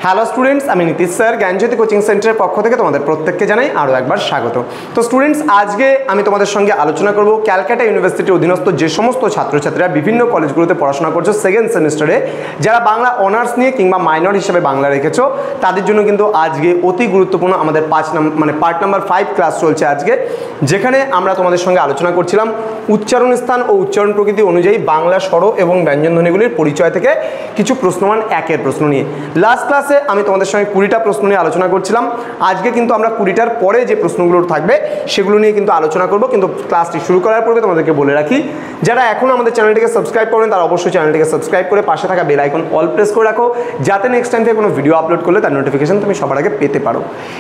Hello students, আমি Nitish sir জ্ঞানজ্যোতি coaching সেন্টারের পক্ষ থেকে তোমাদের প্রত্যেককে জানাই আরও একবার স্বাগত। তো স্টুডেন্টস, আজকে আমি তোমাদের সঙ্গে আলোচনা করব ক্যালকাটা ইউনিভার্সিটির অধীনস্থ যে সমস্ত ছাত্রছাত্রীরা বিভিন্ন কলেজগুলোতে পড়াশোনা করছো সেকেন্ড সেমিস্টারে, যারা বাংলা অনার্স নিয়ে কিংবা মাইনর হিসেবে বাংলা রেখেছো, তাদের জন্য কিন্তু আজকে অতি গুরুত্বপূর্ণ আমাদের পার্ট নাম্বার 5 ক্লাস চলছে আজকে, যেখানে আমরা তোমাদের সঙ্গে আলোচনা করছিলাম উচ্চারণ স্থান ও উচ্চারণ প্রকৃতি অনুযায়ী বাংলা স্বর এবং ব্যঞ্জনধ্বনিগুলির পরিচয় থেকে কিছু প্রশ্নমান একের প্রশ্ন নিয়ে। লাস্ট ক্লাসে আমি তোমাদের সঙ্গে 20টা প্রশ্ন নিয়ে আলোচনা করছিলাম। আজকে কিন্তু আমরা 20টার পরে যে প্রশ্নগুলো থাকবে সেগুলো নিয়ে কিন্তু আলোচনা করব। কিন্তু ক্লাসটি শুরু করার পূর্বে তোমাদেরকে বলে রাখি, যারা এখনও আমাদের চ্যানেলটিকে সাবস্ক্রাইব করেন তারা অবশ্যই চ্যানেলটিকে সাবস্ক্রাইব করে পাশে থাকা বেল আইকন অল প্রেস করে রাখো, যাতে নেক্সট টাইম থেকে কোনো ভিডিও আপলোড করলে তার নোটিফিকেশন তুমি সবার আগে পেতে পারো।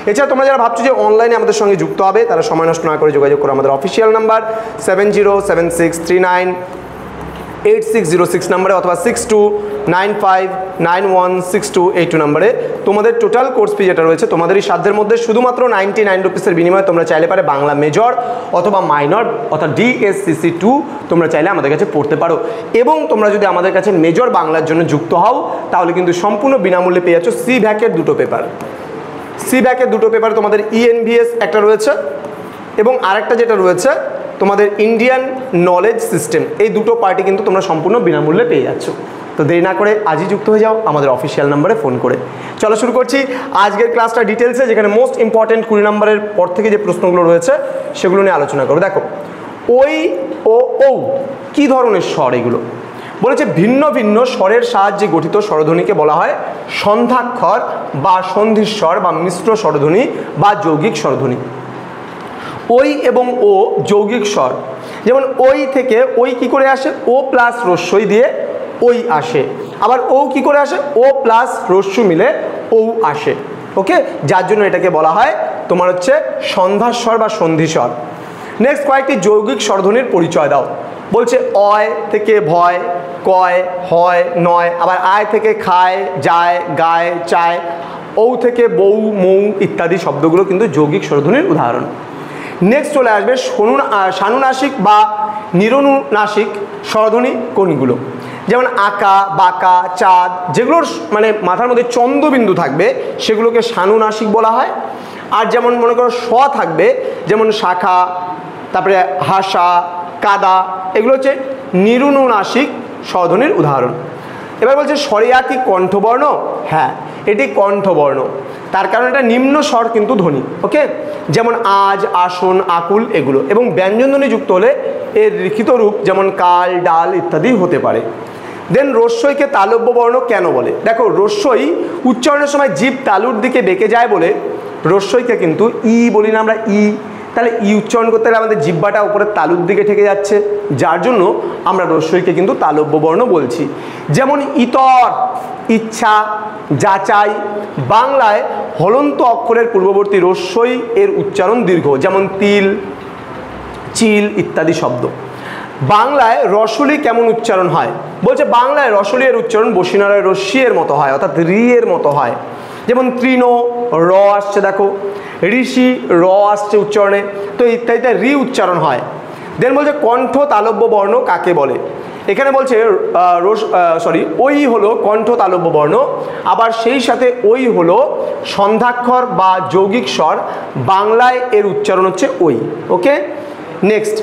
এছাড়া তোমরা যারা ভাবছো যে অনলাইনে আমাদের সঙ্গে যুক্ত হবে, তারা সময় নষ্ট না করে যোগাযোগ করো আমাদের অফিসিয়াল নাম্বার 7076398606 নম্বরে অথবা 6295916282 নম্বরে। তোমাদের টোটাল কোর্স ফি যেটা রয়েছে তোমাদেরই সাধ্যের মধ্যে, শুধুমাত্র 99 রুপিসের বিনিময়ে তোমরা চাইলে পারে বাংলা মেজর অথবা মাইনর অথবা DSCC 2 তোমরা চাইলে আমাদের কাছে পড়তে পারো। এবং তোমরা যদি আমাদের কাছে মেজর বাংলার জন্য যুক্ত হও, তাহলে কিন্তু সম্পূর্ণ বিনামূল্যে পেয়ে যাচ্ছ CVAC-এর দুটো পেপার। CVAC-এর দুটো পেপার তোমাদের ENVS একটা রয়েছে এবং আরেকটা যেটা রয়েছে তোমাদের ইন্ডিয়ান নলেজ সিস্টেম। এই দুটো পার্টি কিন্তু তোমরা সম্পূর্ণ বিনামূল্যে পেয়ে যাচ্ছ। তো দেরি না করে আজই যুক্ত হয়ে যাও আমাদের অফিসিয়াল নাম্বারে ফোন করে। চলো শুরু করছি আজকের ক্লাসটা ডিটেলসে, যেখানে মোস্ট ইম্পর্টেন্ট 20 নম্বরের পর থেকে যে প্রশ্নগুলো রয়েছে সেগুলো নিয়ে আলোচনা করো। দেখো, ওই ও ঔ কী ধরনের স্বর এগুলো? বলেছে ভিন্ন ভিন্ন স্বরের সাহায্যে গঠিত স্বরধ্বনিকে বলা হয় সন্ধ্যাক্ষর বা সন্ধিস্বর বা মিশ্র স্বরধ্বনি বা যৌগিক স্বরধ্বনি। ওই এবং ও যৌগিক স্বর, যেমন ওই থেকে ওই কি করে আসে? ও প্লাস রস্বই দিয়ে ওই আসে। আবার ও কি করে আসে? ও প্লাস রস্যু মিলে ও আসে। ওকে, যার জন্য এটাকে বলা হয় তোমার হচ্ছে সন্ধ্যাস্বর বা সন্ধিস্বর। নেক্সট, কয়েকটি যৌগিক স্বরধ্বনির পরিচয় দাও। বলছে অয় থেকে ভয়, কয়, হয়, নয়। আবার আয় থেকে খায়, যায়, গায়, চায়। ও থেকে বউ, মৌ ইত্যাদি শব্দগুলো কিন্তু যৌগিক স্বরধ্বনির উদাহরণ। নেক্সট চলে আসবে সানুনাসিক বা নিরনুনাসিক স্বরধ্বনি কোনগুলো? যেমন আঁকা, বাঁকা, চাঁদ, যেগুলোর মানে মাথার মধ্যে চন্দ্রবিন্দু থাকবে সেগুলোকে সানুনাসিক বলা হয়। আর যেমন মনে করো স থাকবে, যেমন শাখা, তারপরে হাসা, কাদা, এগুলো হচ্ছে নিরনুনাসিক স্বরধ্বনির উদাহরণ। এবার বলছে স্বরিয়া কি কণ্ঠবর্ণ? হ্যাঁ, এটি কণ্ঠবর্ণ, তার কারণ এটা নিম্ন স্বর কিন্তু ধ্বনি। ওকে, যেমন আজ, আসন, আকুল এগুলো। এবং ব্যঞ্জনধ্বনি যুক্ত হলে এর লিখিত রূপ যেমন কাল, ডাল ইত্যাদি হতে পারে। দেন রস্বইকে তালব্য বর্ণ কেন বলে? দেখো, রস্বই উচ্চারণের সময় জিভ তালুর দিকে বেঁকে যায় বলে রস্বইকে কিন্তু ই বলি না আমরা, ই। তাহলে ই উচ্চারণ করতে গেলে আমাদের জিহ্বাটা উপরে তালুর দিকে ঠেকে যাচ্ছে, যার জন্য আমরা রস্বইকে কিন্তু তালব্য বর্ণ বলছি। যেমন ইতর, ইচ্ছা, যাচাই। বাংলায় হলন্ত অক্ষরের পূর্ববর্তী রস্বই এর উচ্চারণ দীর্ঘ, যেমন তিল, চিল ইত্যাদি শব্দ। বাংলায় রসলি কেমন উচ্চারণ হয়? বলছে বাংলায় রসলি এর উচ্চারণ বসিনারায় রস্যি এর মতো হয়, অর্থাৎ রি এর মতো হয়। যেমন তৃণ, র আসছে, দেখো ঋষি, র আসছে উচ্চারণে, তো ইত্যাদিতে রি উচ্চারণ হয়। দেন বলছে কণ্ঠ তালব্য বর্ণ কাকে বলে? এখানে বলছে ওই হলো কণ্ঠ তালব্য বর্ণ, আবার সেই সাথে ওই হলো সন্ধ্যাক্ষর বা যৌগিক স্বর। বাংলায় এর উচ্চারণ হচ্ছে ওই। ওকে, নেক্সট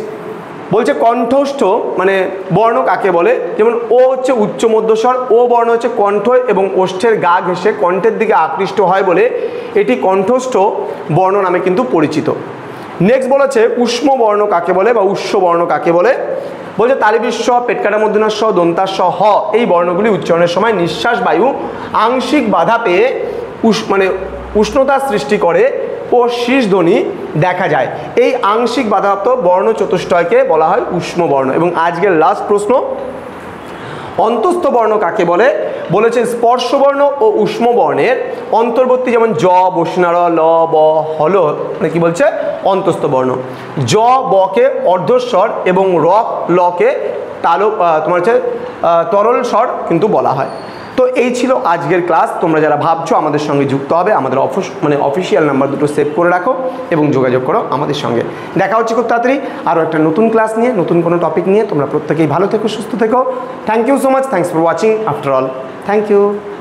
বলছে কণ্ঠস্থ মানে বর্ণ কাকে বলে? যেমন ও হচ্ছে উচ্চ মধ্যস্বর, ও বর্ণ হচ্ছে কণ্ঠ এবং ওষ্ঠের গা ঘেঁষে কণ্ঠের দিকে আকৃষ্ট হয় বলে এটি কণ্ঠস্থ বর্ণ নামে কিন্তু পরিচিত। নেক্সট বলেছে উষ্ম বর্ণ কাকে বলে বা উষ্ম বর্ণ কাকে বলে? বলছে তালিবিস্ব, পেটকাটা মূর্ধন্য ষ, দন্তাস্ব, হ এই বর্ণগুলি উচ্চারণের সময় নিঃশ্বাস বায়ু আংশিক বাধা পেয়ে উষ্ণতা সৃষ্টি করে ও শীষ ধ্বনি দেখা যায়। এই আংশিক বাধাপ্রাপ্ত বর্ণ চতুষ্টয়কে বলা হয় উষ্ম বর্ণ। এবং আজকের লাস্ট প্রশ্ন, অন্তস্থ বর্ণ কাকে বলে? বলেছে স্পর্শবর্ণ ও উষ্ম বর্ণের অন্তর্বর্তী, যেমন জ, বসিনার, ল, ব, হল মানে কি বলছে অন্তস্থ বর্ণ। জ, বকে অর্ধস্বর এবং র, লকে তোমার হচ্ছে তরল স্বর কিন্তু বলা হয়। তো এই ছিল আজকের ক্লাস। তোমরা যারা ভাবছো আমাদের সঙ্গে যুক্ত হবে, আমাদের অফিসিয়াল নাম্বার দুটো সেভ করে রাখো এবং যোগাযোগ করো আমাদের সঙ্গে। দেখা হচ্ছে খুব তাড়াতাড়ি আরও একটা নতুন ক্লাস নিয়ে, নতুন কোনো টপিক নিয়ে। তোমরা প্রত্যেকেই ভালো থেকো, সুস্থ থেকো। Thank you so much, thanks for watching after all. Thank you.